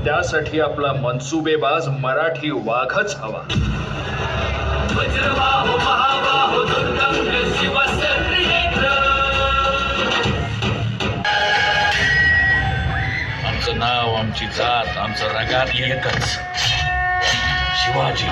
त्यासाठी आपला मनसुबेबाज मराठी वाघच हवा. वज्रबाहो महाबाहो दुर्गम शिवसत्रिनेत्र. आमचं नाव, आमची जात, आमचं रगात एकच, शिवाजी.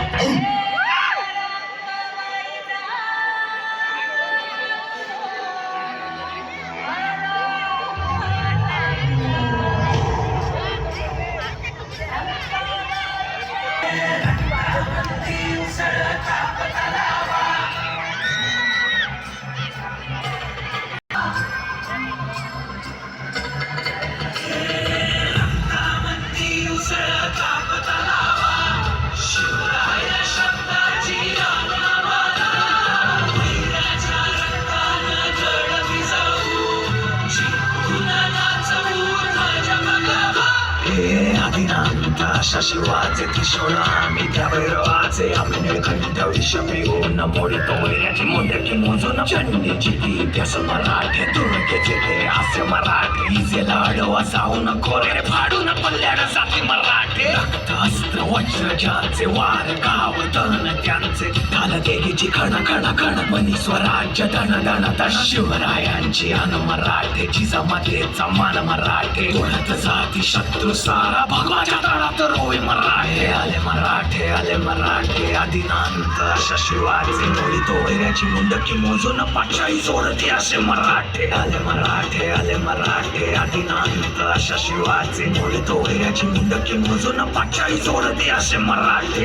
अशा शिवाचे त्रिशूळ आम्ही त्या भैरवाचे आम्ही निळकंठ विष पिऊन मोडतो वैऱ्याची मोंडकी मोजून चंडीची ती त्यास मराठे दुर्गेचे ते हास्य मराठी जे लाडवा जाऊन खोरे फाडून पल्ल्याड जाती मराठे. रक्त अस्त्र वज्र ज्यांचे वार गाव तन त्यांचे ढाल देगीची खण खण खण मनी स्वराज्य धन धन धन. शिवरायांची अन मराठेची जमातेचा मान मराठे तोडत जाती शत्रू सारा भगवाच्या तळात रोय मराठे. आले मराठे आले मराठे आदिनांत अशा शिवाचे मोडीतो वैऱ्याची मुंडकी मोजून पाचाई सोडते असे मराठे. आले मराठे आदिनांत अशा शिवाचे मोडीतो वैऱ्याची मुंडकी मोजून पाचाई सोडते असे मराठे.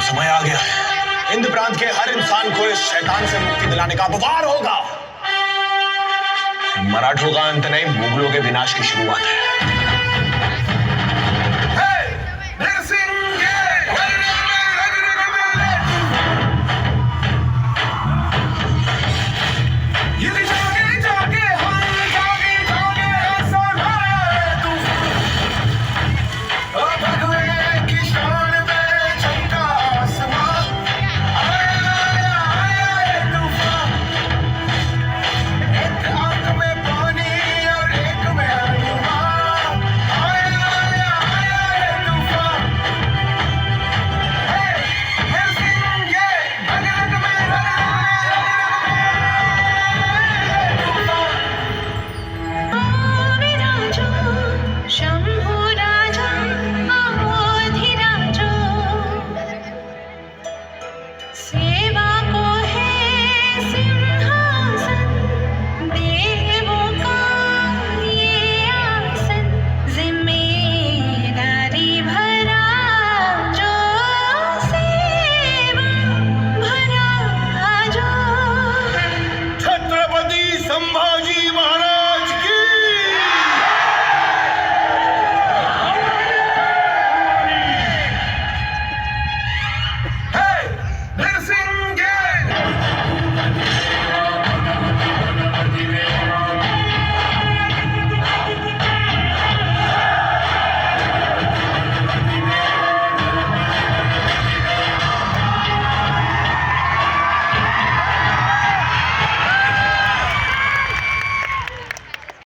समय आ गया है, इंद्र प्रांत के हर इंसान को इस शैतान से मुक्ति दिलाने का वार होगा. मराठों का अंत नहीं, मुगलों के विनाश की शुरुआत है.